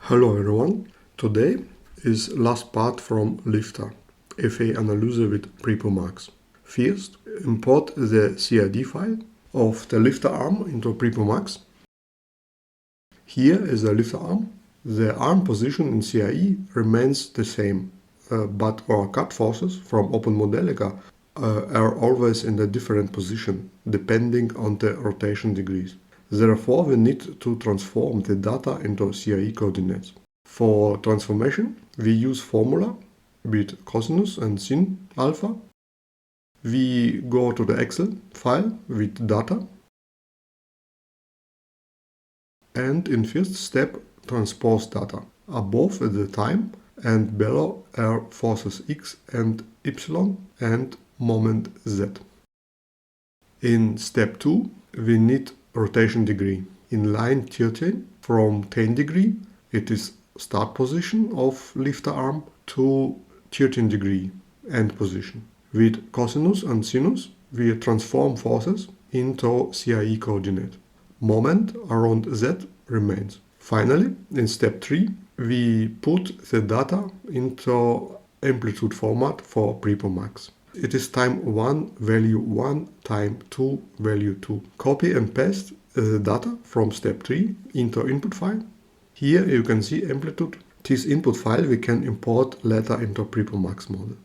Hello everyone, today is last part from lifter, FA analysis with PrePoMax. First, import the CID file of the lifter arm into PrePoMax. Here is the lifter arm. The arm position in CIE remains the same, but our cut forces from OpenModelica are always in a different position, depending on the rotation degrees. Therefore, we need to transform the data into CIE coordinates. For transformation, we use formula with cosinus and sin alpha. We go to the Excel file with data. And in first step, transpose data. Above the time and below are forces x and y and moment z. In step 2, we need rotation degree. In line 13, from 10 degree, it is start position of lifter arm to 13 degree end position. With cosinus and sinus, we transform forces into CIE coordinate. Moment around z remains. Finally, in step 3, we put the data into amplitude format for PrePoMax. It is time 1, value 1, time 2, value 2. Copy and paste the data from step 3 into input file. Here you can see amplitude. This input file we can import later into PrePoMax model.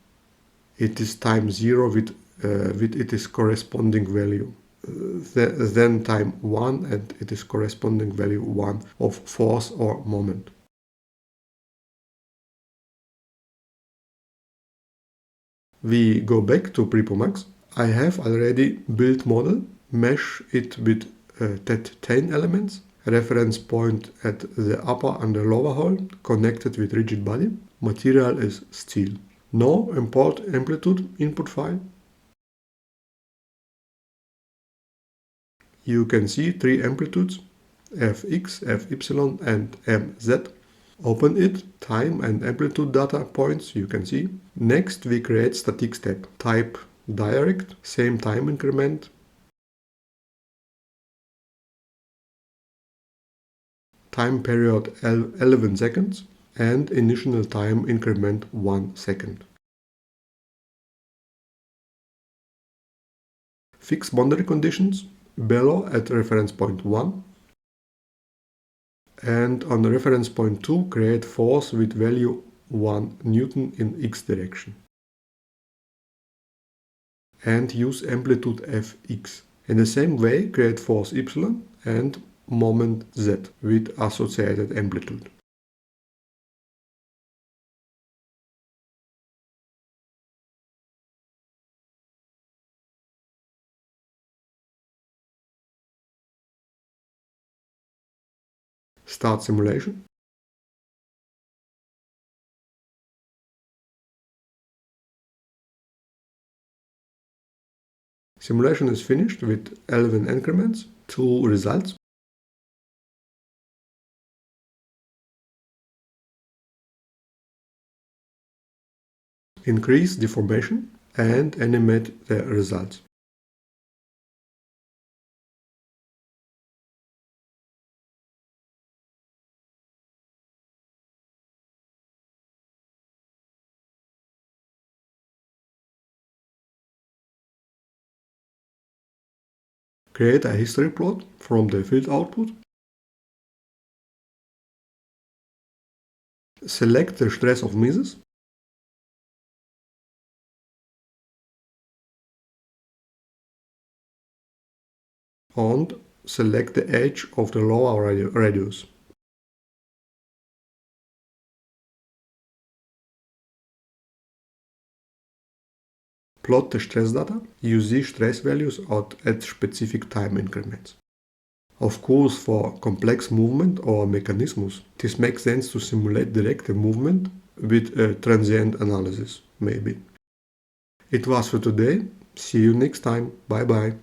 It is time 0 with its corresponding value. Then time 1 and it is corresponding value 1 of force or moment. We go back to PrePoMax. I have already built model, mesh it with TET10 elements, reference point at the upper and the lower hole, connected with rigid body. Material is steel. Now import amplitude input file. You can see 3 amplitudes, Fx, Fy and Mz. Open it, time and amplitude data points you can see. Next we create static step, type direct, same time increment. Time period 11 seconds and initial time increment 1 second. Fix boundary conditions below at reference point 1. And on reference point 2 create force with value 1 Newton in x direction. And use amplitude Fx. In the same way create force y and moment z with associated amplitude. Start simulation. Simulation is finished with 11 increments, 2 results. Increase deformation and animate the results. Create a history plot from the field output. Select the stress of Mises. And select the edge of the lower radius. Plot the stress data. Use these stress values at specific time increments. Of course, for complex movement or mechanisms, this makes sense to simulate direct movement with a transient analysis, maybe. It was for today. See you next time. Bye bye.